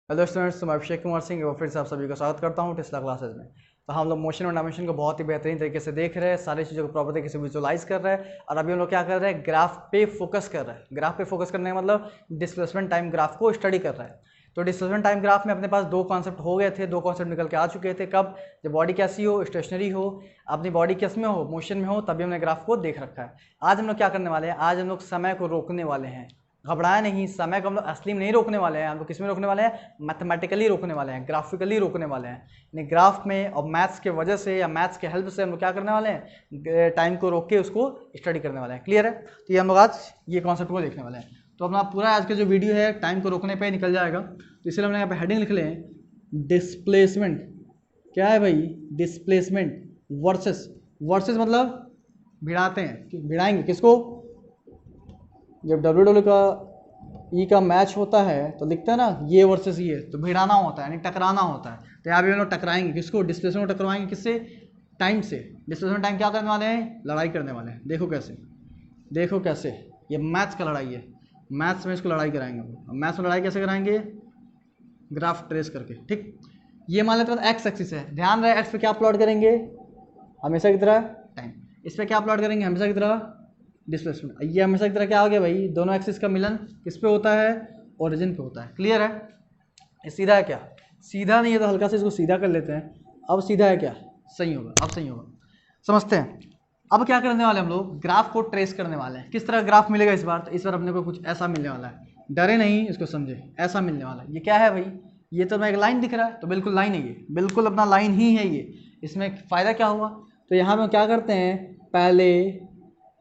Hello students, मैं अभिषेक कुमार सिंह और फिर से आप सभी का स्वागत करता हूं टेस्ला क्लासेज में। तो हम लोग मोशन और डायमेंशन को बहुत ही बेहतरीन तरीके से देख रहे हैं, सारी चीज़ों को प्रॉपर तरीके से विजुअलाइज कर रहे हैं। और अभी हम लोग क्या कर रहे हैं, ग्राफ पे फोकस कर रहे हैं। ग्राफ पे फोकस करने का मतलब डिस्प्लेसमेंट टाइम ग्राफ को स्टडी कर रहा है। तो डिस्प्लेसमेंट टाइम ग्राफ में अपने पास दो कॉन्सेप्ट हो गए थे, दो कॉन्सेप्ट निकल के आ चुके थे। कब? जब बॉडी कैसी हो, स्टेशनरी हो, अपनी बॉडी किस में हो, मोशन में हो, तभी हमने ग्राफ को देख रखा है। आज हम लोग क्या करने वाले हैं, आज हम लोग समय को रोकने वाले हैं। घबराया नहीं, समय को हम लोग असली में नहीं रोकने वाले हैं, हम लोग किस में रोकने वाले हैं, मैथमेटिकली रोकने वाले हैं, ग्राफिकली रोकने वाले हैं। यानी ग्राफ में और मैथ्स के वजह से या मैथ्स के हेल्प से हम लोग क्या करने वाले हैं, टाइम को रोक के उसको स्टडी करने वाले हैं। क्लियर है? तो ये हम लोग आज ये कॉन्सेप्ट को देखने वाले हैं। तो अपना पूरा आज का जो वीडियो है टाइम को रोकने पर निकल जाएगा। तो इसलिए हमने यहाँ पे हेडिंग लिख ले डिस्प्लेसमेंट। क्या है भाई? Displacement versus. वर्सेस मतलब भिड़ाते हैं, भिड़ाएंगे किसको? जब WWE का मैच होता है तो लिखते हैं ना ये वर्सेस ये, तो भिड़ाना होता है यानी टकराना होता है। तो यहाँ भी हम लोग टकराएंगे किसको? डिस्प्लेसमेंट को टकराएंगे किससे? टाइम से। डिस्प्लेसमेंट टाइम क्या करने वाले हैं? लड़ाई करने वाले हैं। देखो कैसे, देखो कैसे। ये मैथ्स का लड़ाई है, मैथ्स में इसको लड़ाई कराएंगे हम लोग। मैथ्स में लड़ाई कैसे कराएंगे? ग्राफ ट्रेस करके। ठीक, ये मान लेते हैं एक्स एक्सिस है, ध्यान रहे एक्स पे क्या प्लॉट करेंगे हमेशा की तरह? टाइम। इस पर क्या प्लॉट करेंगे हमेशा की तरह? डिस्प्लेसमेंट। ये हमेशा की तरह क्या हो गया भाई? दोनों एक्सिस का मिलन किस पे होता है? ओरिजिन पे होता है। क्लियर है? ये सीधा है क्या? सीधा नहीं है, तो हल्का से इसको सीधा कर लेते हैं। अब सीधा है क्या? सही होगा, अब सही होगा। समझते हैं। अब क्या करने वाले हम लोग? ग्राफ को ट्रेस करने वाले हैं। किस तरह ग्राफ मिलेगा इस बार? तो इस बार अपने को कुछ ऐसा मिलने वाला है। डरे नहीं, इसको समझे, ऐसा मिलने वाला है। ये क्या है भाई? ये तो मैं एक लाइन दिख रहा है, तो बिल्कुल लाइन है ये, बिल्कुल अपना लाइन ही है ये। इसमें फ़ायदा क्या हुआ? तो यहाँ पर क्या करते हैं, पहले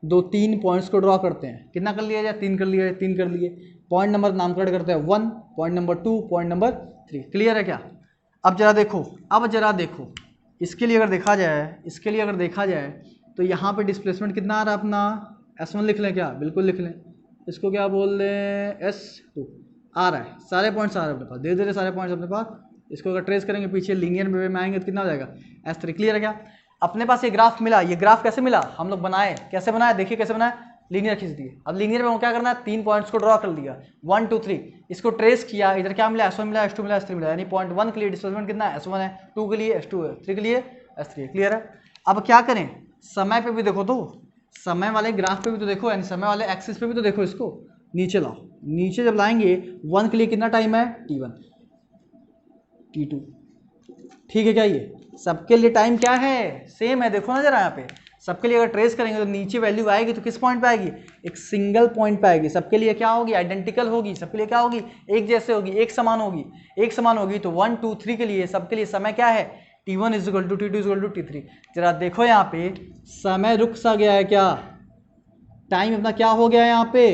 दो तीन पॉइंट्स को ड्रॉ करते हैं। कितना कर लिया जाए? तीन कर लिया, तीन कर लिए। पॉइंट नंबर नामकरण करते हैं 1, point number 2, point number 3। Clear है क्या? अब जरा देखो, अब जरा देखो, इसके लिए अगर देखा जाए, इसके लिए अगर देखा जाए तो यहाँ पे डिस्प्लेसमेंट कितना आ रहा है अपना? S1 लिख लें क्या? बिल्कुल लिख लें। इसको क्या बोल दें? S2 आ रहा है। सारे पॉइंट्स आ रहे हैं अपने पास, धीरे धीरे सारे पॉइंट्स अपने पास। इसको अगर ट्रेस करेंगे पीछे लीनियर वे में आएंगे तो कितना हो जाएगा? S3। क्लियर है क्या? अपने पास ये ग्राफ मिला। ये ग्राफ कैसे मिला? हम लोग बनाए। कैसे बनाए? देखिए कैसे बनाए। लीनियर खींच दिए। अब लीनियर में क्या करना है? तीन पॉइंट्स को ड्रॉ कर दिया, 1 2 3। इसको ट्रेस किया, इधर क्या मिला? S1 मिला, S2 मिला, S3 मिला। यानी पॉइंट 1 के लिए डिस्प्लेसमेंट कितना है? S1 है, 2 के लिए S2 है, 3 के लिए S3 है। क्लियर है? अब क्या करें? समय पे भी देखो, तो समय वाले ग्राफ पे भी तो देखो, यानी समय वाले एक्सिस पे भी तो देखो। इसको नीचे लाओ। नीचे जब लाएंगे 1 के लिए कितना टाइम है? T1 T2। ठीक है क्या? ये सबके लिए टाइम क्या है? सेम है। देखो ना जरा यहाँ पे, सबके लिए अगर ट्रेस करेंगे तो नीचे वैल्यू आएगी तो किस पॉइंट पे आएगी? एक सिंगल पॉइंट पे आएगी। सबके लिए क्या होगी? आइडेंटिकल होगी। सबके लिए क्या होगी? एक जैसे होगी, एक समान होगी। एक समान होगी तो 1 2 3 के लिए सबके लिए समय क्या है? T1 = T2 = T3। जरा देखो यहाँ पे, समय रुक सा गया है क्या? टाइम अपना क्या हो गया है? यहाँ पे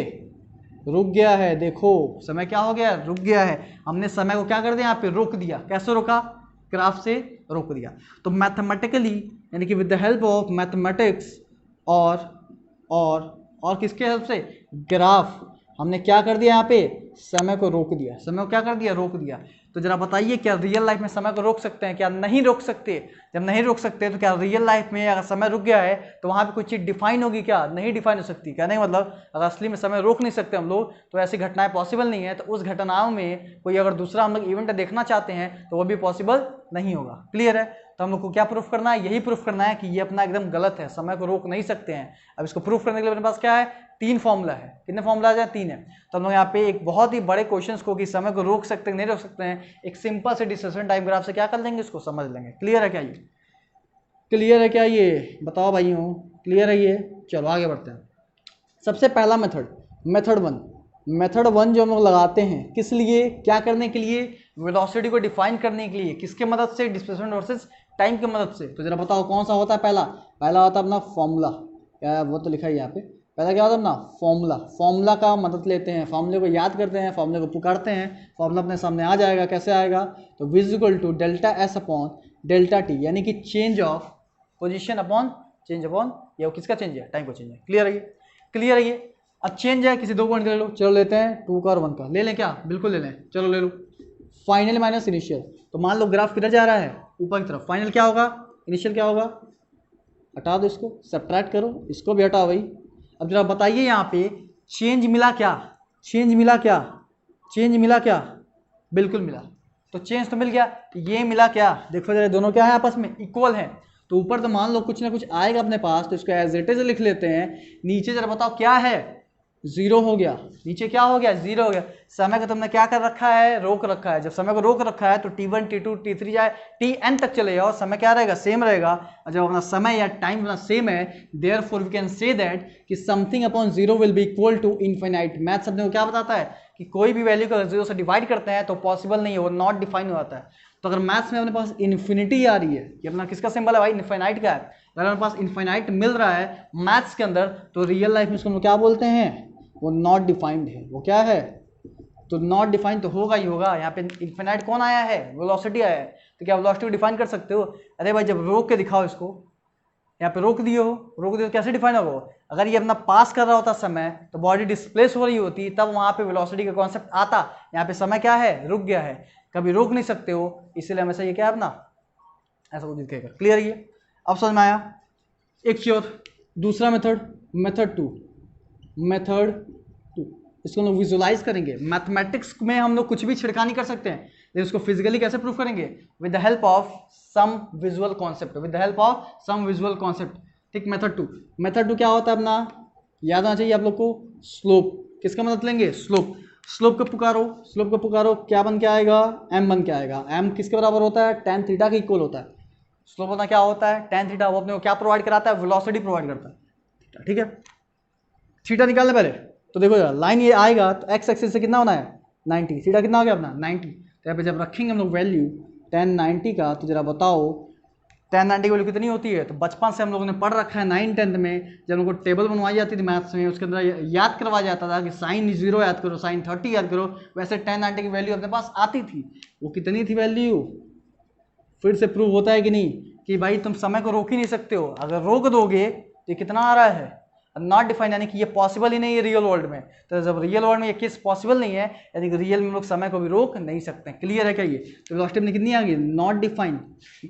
रुक गया है। देखो समय क्या हो गया? रुक गया है। हमने समय को क्या कर दिया? यहाँ पे रोक दिया। कैसे रोका? ग्राफ से रोक दिया। तो मैथमेटिकली, यानी कि with the help of mathematics और किसके हेल्प से? ग्राफ। हमने क्या कर दिया? यहाँ पे समय को रोक दिया। समय को क्या कर दिया? रोक दिया। तो जरा बताइए, क्या रियल लाइफ में समय को रोक सकते हैं? क्या नहीं रोक सकते? जब नहीं रोक सकते तो क्या रियल लाइफ में अगर समय रुक गया है तो वहाँ पे कोई चीज़ डिफाइन होगी क्या? नहीं डिफाइन हो सकती। क्या नहीं मतलब, अगर असली में समय रोक नहीं सकते हम लोग तो ऐसी घटनाएं पॉसिबल नहीं है। तो उस घटनाओं में कोई अगर दूसरा हम लोग इवेंट देखना चाहते हैं तो वो भी पॉसिबल नहीं होगा। क्लियर है? तो हम लोग को क्या प्रूफ करना है? यही प्रूफ करना है कि ये अपना एकदम गलत है, समय को रोक नहीं सकते हैं। अब इसको प्रूफ करने के लिए मेरे पास क्या है? 3 फॉर्मूला है। कितने फॉर्मूला है? 3 है। तो हम लोग यहाँ पे एक बहुत ही बड़े क्वेश्चन को कि समय को रोक सकते हैं नहीं रोक सकते हैं, एक सिंपल से डिस्प्लेसमेंट टाइम ग्राफ से क्या कर लेंगे, इसको समझ लेंगे। क्लियर है क्या? ये क्लियर है क्या? ये बताओ भाइयों, क्लियर है ये? चलो आगे बढ़ते हैं। सबसे पहला मेथड वन जो हम लोग लगाते हैं, किस लिए? क्या करने के लिए? वेलोसिटी को डिफाइन करने के लिए। किसके मदद से? डिस्प्लेसमेंट वर्सेस टाइम की मदद से। तो जरा बताओ कौन सा होता है? पहला होता है अपना फॉर्मूला। क्या वो तो लिखा है यहाँ पे। पहला क्या होता है अपना? फॉर्मूला का मदद लेते हैं, फॉर्मूले को याद करते हैं, फॉर्मूले को पुकारते हैं, फॉर्मूला अपने सामने आ जाएगा। कैसे आएगा? तो V = ΔS अपॉन ΔT, यानी कि change of position upon change upon, ये किसका चेंज है? टाइम को चेंज है। क्लियर है ये? क्लियर है ये? अब चेंज है किसी दो पॉइंट का ले लो। चलो लेते हैं 2 का और 1 का। ले लें क्या? बिल्कुल ले लें। चलो ले लो। Final minus initial. तो मान लो ग्राफ किधर जा रहा है? ऊपर की तरफ। फाइनल क्या होगा? इनिशियल क्या होगा? हटा दो इसको, सब्ट्रैक्ट करो, इसको भी हटाओ भाई। अब जरा बताइए यहाँ पे चेंज मिला क्या? चेंज मिला क्या? चेंज मिला क्या? बिल्कुल मिला। तो चेंज तो मिल गया। ये मिला क्या, देखो जरा दोनों क्या है आपस में, इक्वल है। तो ऊपर तो मान लो कुछ ना कुछ आएगा अपने पास, तो इसको एज इट इज लिख लेते हैं। नीचे जरा बताओ क्या है, जीरो हो गया। नीचे क्या हो गया, जीरो हो गया। समय को तुमने क्या कर रखा है, रोक रखा है। जब समय को रोक रखा है तो T1 T2 T3 जाए Tn तक चले जाओ, समय क्या रहेगा, सेम रहेगा। और जब अपना समय या टाइम अपना सेम है, therefore we can say that कि something upon zero will be equal to infinite. Maths अपने को क्या बताता है कि कोई भी वैल्यू को जीरो से डिवाइड करते हैं तो पॉसिबल नहीं है, वो नॉट डिफाइन हो जाता है। तो अगर मैथ्स में अपने पास इन्फिनिटी आ रही है, ये अपना किसका सिंबल है भाई, इनफाइनाइट का है। अगर हमारे पास इनफाइनाइट मिल रहा है मैथ्स के अंदर, तो रियल लाइफ में इसको हम क्या बोलते हैं, वो नॉट डिफाइंड है। वो क्या है, तो नॉट डिफाइंड तो होगा ही होगा। यहाँ पे इनफिनाइट कौन आया है, वेलोसिटी आया है। तो क्या वेलोसिटी को डिफाइन कर सकते हो, अरे भाई जब रोक के दिखाओ इसको, यहाँ पे रोक दिए हो, रोक दिए तो कैसे डिफाइन होगा। अगर ये अपना पास कर रहा होता समय तो बॉडी डिस्प्लेस हो रही होती, तब वहाँ पे वेलोसिटी का कॉन्सेप्ट आता। यहाँ पे समय क्या है, रुक गया है, कभी रोक नहीं सकते हो, इसलिए हमेशा ये क्या है अपना ऐसा कुछ दिखेगा। क्लियर, ये अब समझ में आया। एक और दूसरा मेथड, मेथड टू, इसको हम लोग विजुलाइज करेंगे। मैथमेटिक्स में हम लोग कुछ भी छिड़का नहीं कर सकते हैं, लेकिन उसको फिजिकली कैसे प्रूफ करेंगे, with the help of some visual concept, with the help of some visual concept. ठीक, मेथड टू, मेथड टू क्या होता है अपना, याद आना चाहिए आप लोग को। स्लोप, किसका मदद लेंगे, स्लोप। स्लोप को पुकारो, स्लोप को पुकारो, क्या बन के आएगा, एम बन के आएगा। एम किसके बराबर होता है, tan थीटा के इक्वल होता है। स्लोप होता क्या होता है, tan थीटा। वो अपने को क्या प्रोवाइड कराता है, वेलोसिटी प्रोवाइड करता है। ठीक है, थीटा निकालने पहले तो देखो जरा, लाइन ये आएगा तो एक्स एक्सिस से कितना होना है 90, थीटा कितना हो गया अपना 90। तो यहाँ पे जब रखेंगे हम लोग वैल्यू tan 90 का, तो जरा बताओ tan 90 की वैल्यू कितनी होती है। तो बचपन से हम लोगों ने पढ़ रखा है 9th 10th में, जब उनको टेबल बनवाई जाती थी मैथ्स में, उसके अंदर याद करवाया जाता था कि साइन 0 याद करो, साइन 30 याद करो। वैसे tan 90 की वैल्यू अपने पास आती थी। वो कितनी थी वैल्यू, फिर से प्रूव होता है कि नहीं, कि भाई तुम समय को रोक ही नहीं सकते हो। अगर रोक दोगे तो कितना आ रहा है, नॉट डिफाइन, यानी कि ये पॉसिबल ही नहीं है रियल वर्ल्ड में। तो जब रियल वर्ल्ड में ये केस पॉसिबल नहीं है, यानी कि रियल में लोग समय को भी रोक नहीं सकते हैं। क्लियर है क्या ये, तो वेलोसिटी में कितनी आ गई, not defined.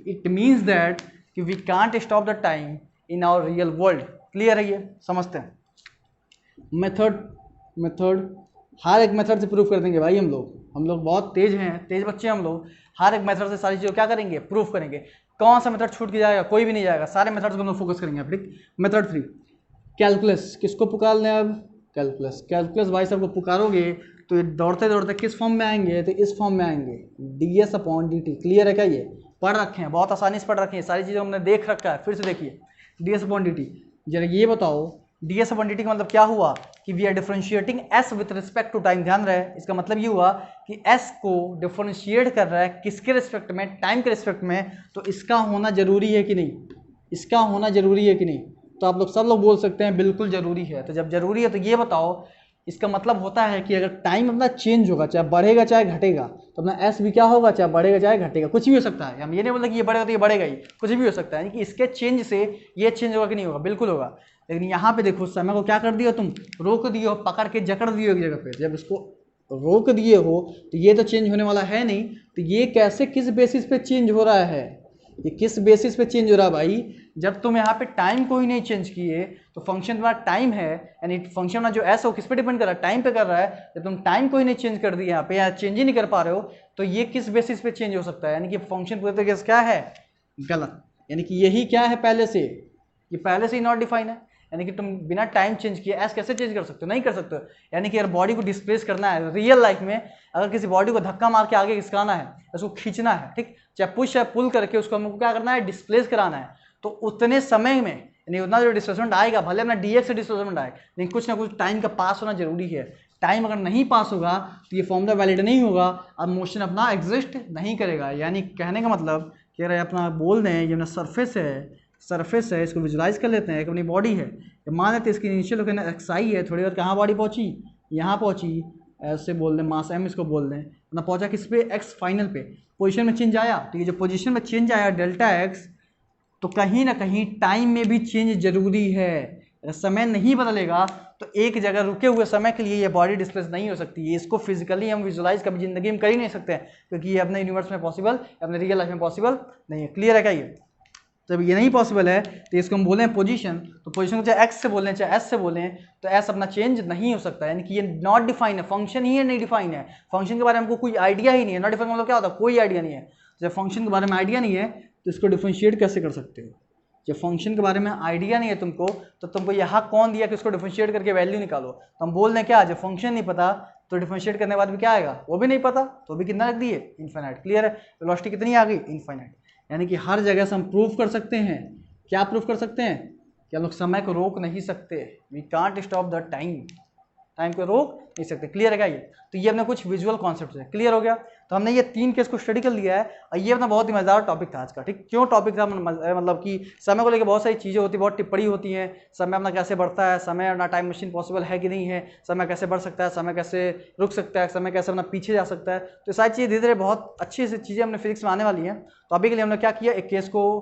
It means that कि we can't stop the time in our real world. Clear है ये, समझते हैं। मेथड हर एक मेथड से प्रूफ कर देंगे भाई। हम लोग बहुत तेज हैं, तेज बच्चे हैं हम लोग। हर एक मेथड से सारी चीज़ों क्या करेंगे, प्रूफ करेंगे। कौन सा मेथड छूट के जाएगा, कोई भी नहीं जाएगा, सारे मेथड्स को हम लोग फोकस करेंगे। ठीक, मेथड 3 कैलकुलस, किसको पुकार लें अब, कैलकुलस। कैलकुलस भाई साहब को पुकारोगे तो ये दौड़ते दौड़ते किस फॉर्म में आएंगे, तो इस फॉर्म में आएंगे, ds/dt। क्लियर है क्या, ये पढ़ रखे हैं, बहुत आसानी से पढ़ रखे हैं, सारी चीज़ें हमने देख रखा है। फिर से देखिए ds/dt। जरा ये बताओ ds/dt का मतलब क्या हुआ, कि we are differentiating s with respect to time. ध्यान रहे, इसका मतलब ये हुआ कि s को डिफरेंशिएट कर रहा है किसके रिस्पेक्ट में, टाइम के रिस्पेक्ट में। तो इसका होना जरूरी है कि नहीं, इसका होना जरूरी है कि नहीं। तो आप लोग सब लोग बोल सकते हैं बिल्कुल जरूरी है। तो जब जरूरी है तो ये बताओ, इसका मतलब होता है कि अगर टाइम अपना चेंज होगा, चाहे बढ़ेगा चाहे घटेगा, तो अपना एस भी क्या होगा, चाहे बढ़ेगा चाहे घटेगा, कुछ भी हो सकता है। हम ये नहीं बोलते कि ये बढ़ेगा तो ये बढ़ेगा ही, कुछ भी हो सकता है। यानी कि इसके चेंज से ये चेंज होगा कि नहीं होगा, बिल्कुल होगा। लेकिन यहाँ पे देखो, समय को क्या कर दिया तुम, रोक दिए हो, पकड़ के जकड़ दिए हो एक जगह पे। जब इसको रोक दिए हो तो ये तो चेंज होने वाला है नहीं। तो ये कैसे, किस बेसिस पे चेंज हो रहा है, ये किस बेसिस पे चेंज हो रहा है भाई। जब तुम यहाँ पे टाइम को ही नहीं चेंज किए, तो फंक्शन तुम्हारा टाइम है, यानी फंक्शन जो एस हो किस पे डिपेंड कर रहा है, टाइम पे कर रहा है। जब तुम टाइम को ही नहीं चेंज कर दिए यहाँ पे, या चेंज ही नहीं कर पा रहे हो, तो ये किस बेसिस पे चेंज हो सकता है। यानी कि फंक्शन पूरे तरीके से क्या है, गलत। यानी कि यही क्या है, पहले से, ये पहले से ही नॉट डिफाइन है। यानी कि तुम बिना टाइम चेंज किए एस कैसे चेंज कर सकते हो, नहीं कर सकते हो। यानी कि अगर बॉडी को डिस्प्लेस करना है रियल लाइफ में, अगर किसी बॉडी को धक्का मार के आगे खिसकाना है, उसको खींचना है, ठीक, चाहे पुश या पुल करके उसको हमको क्या करना है, डिस्प्लेस कराना है, तो उतने समय में, यानी उतना जो डिस्प्लेसमेंट आएगा, भले अपना dx से डिस्प्लेसमेंट आए, लेकिन कुछ ना कुछ टाइम का पास होना जरूरी है। टाइम अगर नहीं पास होगा तो ये फॉर्मूला वैलिड नहीं होगा, अब मोशन अपना एग्जिस्ट नहीं करेगा। यानी कहने का मतलब कह रहे अपना बोल दें, ये अपना सरफेस है, इसको विजुलाइज कर लेते हैं। एक अपनी बॉडी है, मान लेते हैं इसकी इनिशियल लोकेशन एक्स है, थोड़ी देर कहाँ बॉडी पहुंची, यहाँ पहुंची, ऐसे बोल दें, मास m इसको बोल दें, अपना पहुंचा किस पे, एक्स फाइनल पे। पोजीशन में चेंज आया, तो ये जो पोजीशन में चेंज आया डेल्टा एक्स, तो कहीं ना कहीं टाइम में भी चेंज जरूरी है। अगर समय नहीं बदलेगा तो एक जगह रुके हुए समय के लिए ये बॉडी डिस्प्लेस नहीं हो सकती है। इसको फिजिकली हम विजुलाइज कभी जिंदगी में कर ही नहीं सकते हैं, क्योंकि ये अपने यूनिवर्स में पॉसिबल, अपने रियल लाइफ में पॉसिबल नहीं है। क्लियर है क्या ये। जब ये नहीं पॉसिबल है तो इसको हम बोले हैं पोजीशन, तो पोजीशन को चाहे एक्स से बोलें चाहे एस से बोलें, तो एस अपना चेंज नहीं हो सकता, यानी कि ये नॉट डिफाइन है, फंक्शन ही है नहीं डिफाइन है, फंक्शन के बारे में हमको कोई आइडिया ही नहीं है। नॉट डिफाइन मतलब क्या होता है, कोई आइडिया नहीं है। जब फंक्शन के बारे में आइडिया नहीं है तो इसको डिफरेंशिएट कैसे कर सकते हो? जब फंक्शन के बारे में आइडिया नहीं है तुमको, तो तुमको यहाँ कौन दिया कि उसको डिफरेंशिएट करके वैल्यू निकालो? तो हम बोल दें क्या, जब फंक्शन नहीं पता तो डिफरेंशिएट करने के बाद भी क्या आएगा, वो भी नहीं पता, तो भी कितना रख दिए, इन्फाइनाइट। क्लियर है? वेलोसिटी कितनी आ गई, इन्फाइनाइट। यानी कि हर जगह से हम प्रूव कर सकते हैं, क्या प्रूव कर सकते हैं कि हम लोग समय को रोक नहीं सकते, we can't stop the time, time को रोक नहीं सकते। क्लियर है क्या? ये तो ये अपने कुछ विजुअल कॉन्सेप्ट है। क्लियर हो गया? तो हमने ये 3 केस को स्टडी कर लिया है और ये अपना बहुत ही मजेदार टॉपिक था आज का। ठीक, क्यों टॉपिक था, मतलब कि समय को लेकर बहुत सारी चीज़ें होती, बहुत टिप्पणी होती हैं, समय अपना कैसे बढ़ता है, समय अपना टाइम मशीन पॉसिबल है कि नहीं है, समय कैसे बढ़ सकता है, समय कैसे रुक सकता है, समय कैसे अपना पीछे जा सकता है। तो सारी चीज़ें धीरे धीरे बहुत अच्छी सी चीज़ें हमने फिजिक्स में आने वाली हैं। तो अभी के लिए हमने क्या किया, एक केस को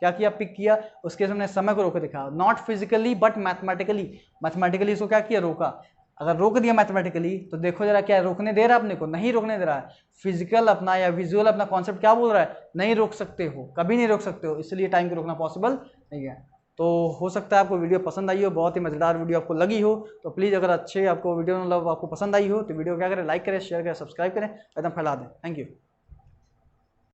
क्या किया, पिक किया, उस केस में हमने समय को रोक दिखा, not physically but mathematically. Mathematically इसको क्या किया, रोका। अगर रोक दिया मैथमेटिकली तो देखो जरा क्या रोकने दे रहा है अपने को, नहीं रोकने दे रहा है। फिजिकल अपना या विजुअल अपना कॉन्सेप्ट क्या बोल रहा है, नहीं रोक सकते हो, कभी नहीं रोक सकते हो, इसलिए टाइम को रोकना पॉसिबल नहीं है। तो हो सकता है आपको वीडियो पसंद आई हो, बहुत ही मजेदार वीडियो आपको लगी हो, तो प्लीज़ अगर अच्छे आपको वीडियो मतलब आपको पसंद आई हो तो वीडियो क्या करें, लाइक करें, शेयर करें, सब्सक्राइब करें, एकदम फैला दें। Thank you.